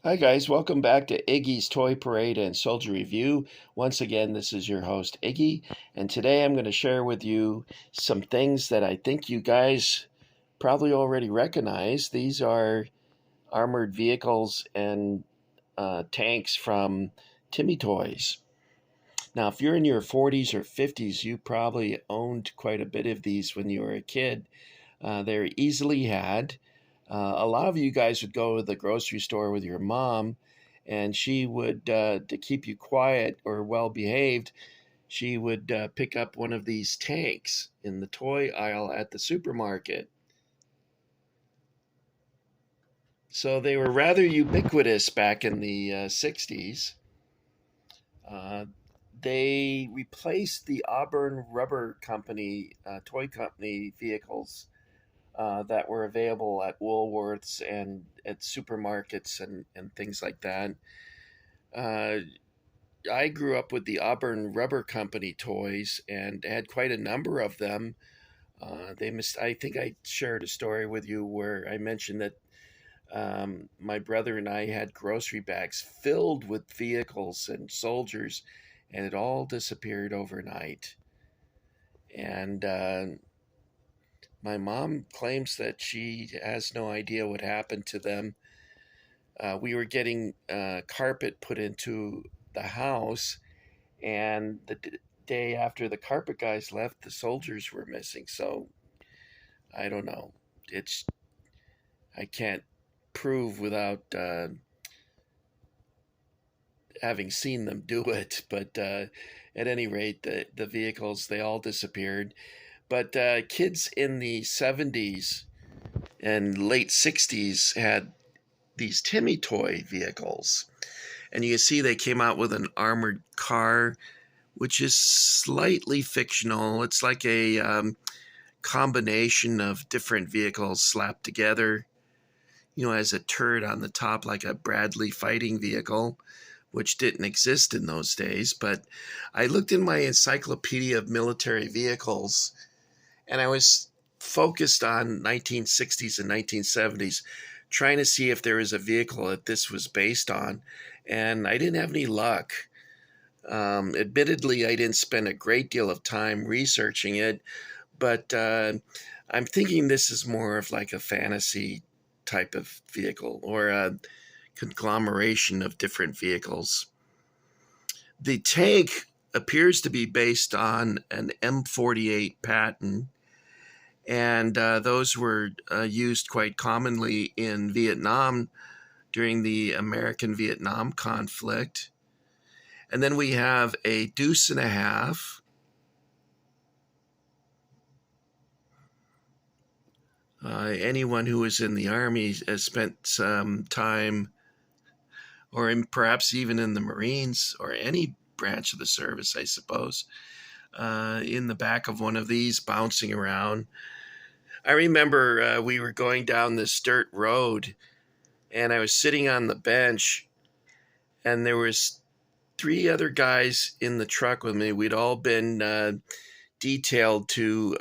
Hi, guys. Welcome back to Iggy's Toy Parade and Soldier Review. Once again, this is your host, Iggy, and today I'm going to share with you some things that I think you guys probably already recognize. These are armored vehicles and tanks from Timmy Toys. Now, if you're in your 40s or 50s, you probably owned quite a bit of these when you were a kid. They're easily had. A lot of you guys would go to the grocery store with your mom, and she would, to keep you quiet or well behaved, she would pick up one of these tanks in the toy aisle at the supermarket. So they were rather ubiquitous back in the 60s. Uh, they replaced the Auburn Rubber Company, toy company vehicles that were available at Woolworths and at supermarkets and things like that. Uh, I grew up with the Auburn Rubber Company toys and had quite a number of them. I think I shared a story with you where I mentioned that my brother and I had grocery bags filled with vehicles and soldiers, and it all disappeared overnight. And my mom claims that she has no idea what happened to them. We were getting carpet put into the house, and the day after the carpet guys left, the soldiers were missing. So I don't know. It's I can't prove without having seen them do it. But at any rate, the vehicles they all disappeared. But kids in the 70s and late 60s had these Timmy toy vehicles. And you can see they came out with an armored car, which is slightly fictional. It's like a combination of different vehicles slapped together. Has a turret on the top like a Bradley fighting vehicle, which didn't exist in those days. But I looked in my encyclopedia of military vehicles, and I was focused on 1960s and 1970s, trying to see if there was a vehicle that this was based on, and I didn't have any luck. Admittedly, I didn't spend a great deal of time researching it, but I'm thinking this is more of like a fantasy type of vehicle or a conglomeration of different vehicles. The tank appears to be based on an M48 Patton, and those were used quite commonly in Vietnam during the American Vietnam conflict. And then we have a deuce and a half. Anyone who was in the Army has spent some time, or perhaps even in the Marines or any branch of the service, I suppose, in the back of one of these bouncing around. I remember we were going down this dirt road, and I was sitting on the bench, and there was three other guys in the truck with me. We'd all been detailed to,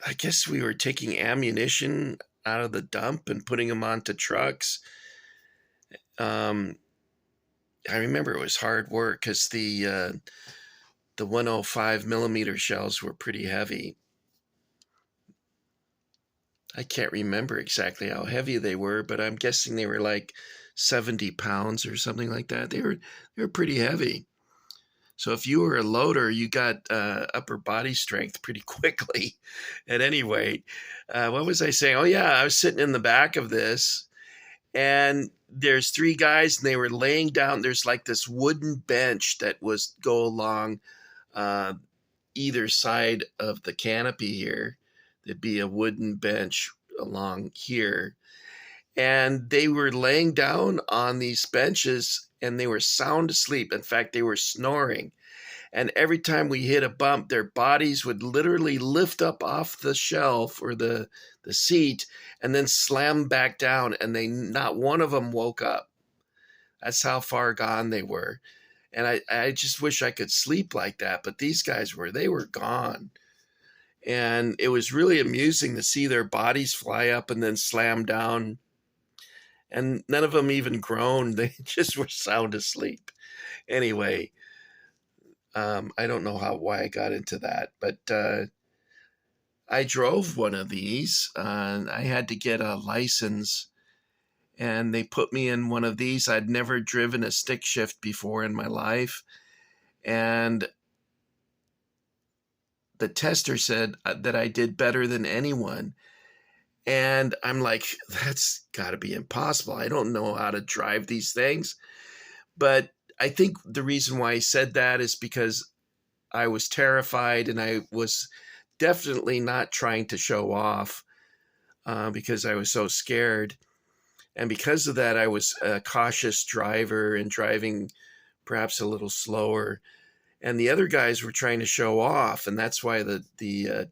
I guess we were taking ammunition out of the dump and putting them onto trucks. Um, I remember it was hard work because the 105 millimeter shells were pretty heavy. I can't remember exactly how heavy they were, but I'm guessing they were like 70 pounds or something like that. They were pretty heavy. So if you were a loader, you got upper body strength pretty quickly. At any rate, what was I saying? Oh yeah, I was sitting in the back of this, and there's three guys, and they were laying down. There's like this wooden bench that was go along uh, either side of the canopy here. There'd be a wooden bench along here, and they were laying down on these benches, and they were sound asleep. In fact, they were snoring. And every time we hit a bump, their bodies would literally lift up off the shelf or the seat and then slam back down. And not one of them woke up. That's how far gone they were. And I just wish I could sleep like that. But these guys they were gone. And it was really amusing to see their bodies fly up and then slam down. and none of them even groaned. They just were sound asleep. Anyway, I don't know why I got into that, but I drove one of these. I had to get a license, and they put me in one of these. I'd never driven a stick shift before in my life, and the tester said that I did better than anyone. And I'm like, that's got to be impossible. I don't know how to drive these things. But I think the reason why I said that is because I was terrified, and I was definitely not trying to show off because I was so scared. And because of that, I was a cautious driver and driving perhaps a little slower. And the other guys were trying to show off, and that's why the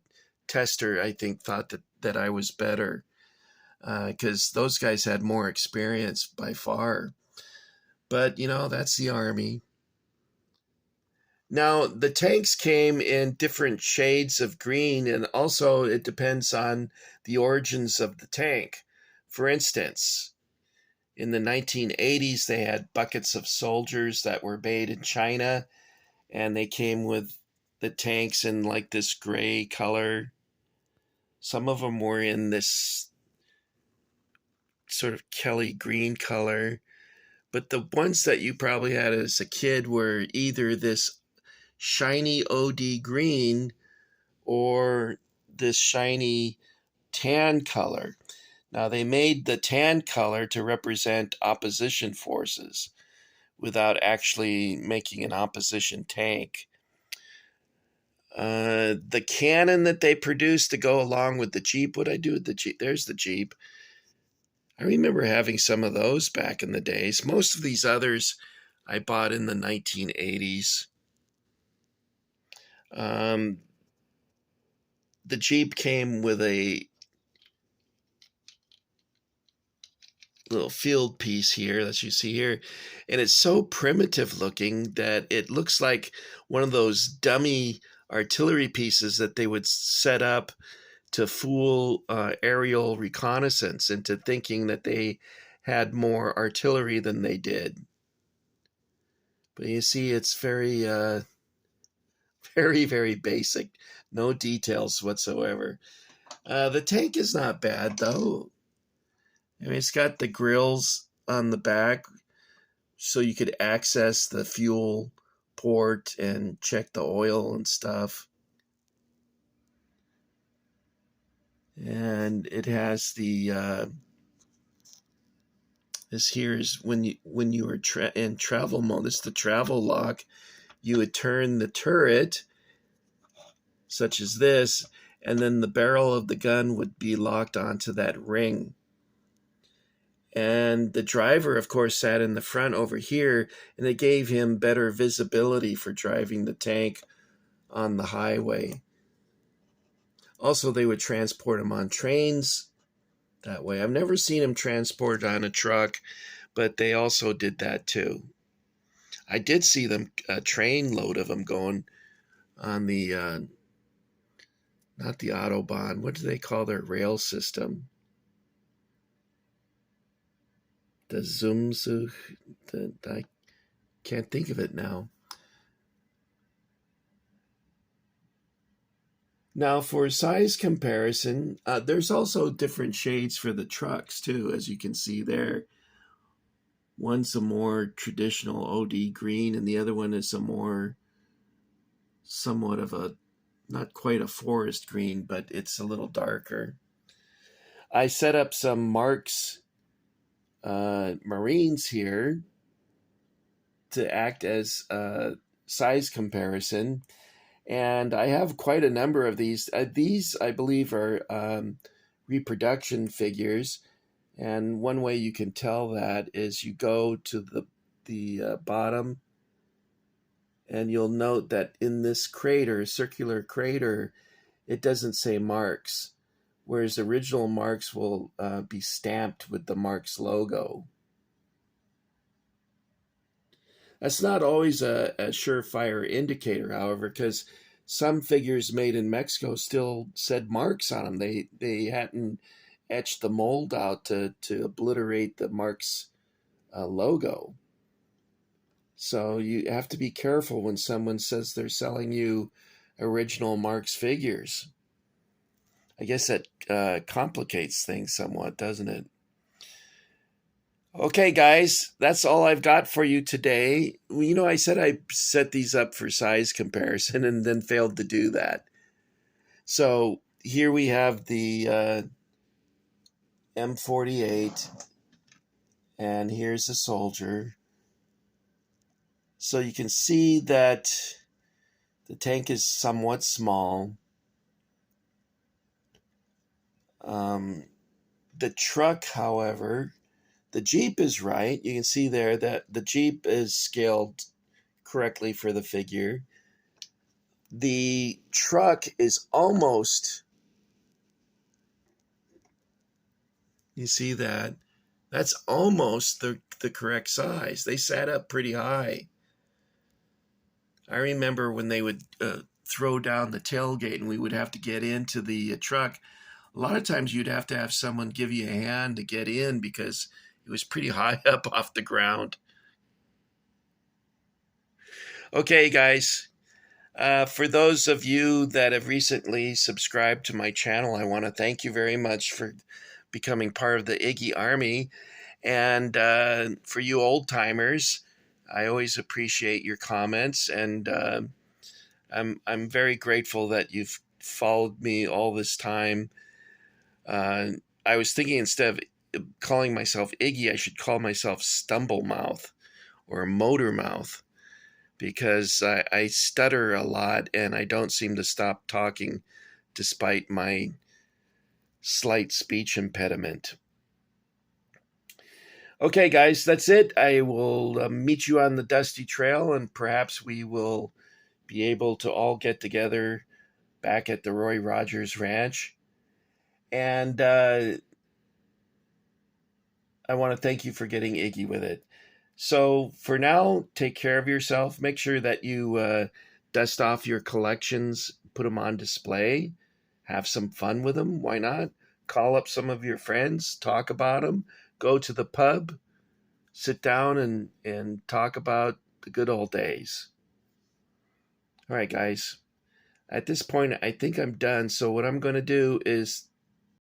tester, I think, thought that I was better because those guys had more experience by far. But that's the Army. Now, the tanks came in different shades of green, and also it depends on the origins of the tank. For instance, in the 1980s, they had buckets of soldiers that were made in China, and they came with the tanks in like this gray color. Some of them were in this sort of Kelly green color. But the ones that you probably had as a kid were either this shiny OD green or this shiny tan color. Now, they made the tan color to represent opposition forces without actually making an opposition tank. The cannon that they produced to go along with the Jeep, what I do with the Jeep, there's the Jeep. I remember having some of those back in the days. Most of these others I bought in the 1980s. The Jeep came with a little field piece here that you see here, and it's so primitive looking that it looks like one of those dummy artillery pieces that they would set up to fool aerial reconnaissance into thinking that they had more artillery than they did. But you see, it's very, very, very basic. No details whatsoever. The tank is not bad, though. I mean, it's got the grills on the back so you could access the fuel port and check the oil and stuff. And it has the this here is when you are in travel mode. This is the travel lock. You would turn the turret, such as this, and then the barrel of the gun would be locked onto that ring. And the driver, of course, sat in the front over here, and it gave him better visibility for driving the tank on the highway. Also, they would transport him on trains that way. I've never seen him transported on a truck, but they also did that too. I did see them, a train load of them going on the, not the Autobahn, what do they call their rail system? The Zumzug, I can't think of it now. Now, for size comparison, there's also different shades for the trucks too, as you can see there. One's a more traditional OD green, and the other one is a more, somewhat of a, not quite a forest green, but it's a little darker. I set up some Marks Marines here to act as a size comparison. And I have quite a number of these. These, I believe, are reproduction figures. And one way you can tell that is you go to the bottom, and you'll note that in this crater, circular crater, it doesn't say Marks, whereas original Marks will be stamped with the Marks logo. That's not always a surefire indicator, however, because some figures made in Mexico still said Marks on them. They hadn't etch the mold out to obliterate the Marx logo. So you have to be careful when someone says they're selling you original Marx figures. I guess that complicates things somewhat, doesn't it? Okay, guys, that's all I've got for you today. I said I set these up for size comparison and then failed to do that. So here we have the M48, and here's a soldier. So you can see that the tank is somewhat small. The truck, however, the Jeep is right. You can see there that the Jeep is scaled correctly for the figure. The truck is almost, you see that? That's almost the correct size. They sat up pretty high. I remember when they would throw down the tailgate and we would have to get into the truck. A lot of times you'd have to have someone give you a hand to get in because it was pretty high up off the ground. Okay, guys. For those of you that have recently subscribed to my channel, I want to thank you very much for becoming part of the Iggy Army. And for you old timers, I always appreciate your comments, and I'm very grateful that you've followed me all this time. I was thinking instead of calling myself Iggy, I should call myself Stumble Mouth or Motor Mouth, because I stutter a lot and I don't seem to stop talking despite my slight speech impediment. Okay, guys, that's it. I will meet you on the dusty trail, and perhaps we will be able to all get together back at the Roy Rogers Ranch. And I want to thank you for getting Iggy with it. So for now, take care of yourself. Make sure that you dust off your collections, put them on display, have some fun with them. Why not? Call up some of your friends, talk about them, go to the pub, sit down and talk about the good old days. All right, guys. At this point, I think I'm done. So what I'm going to do is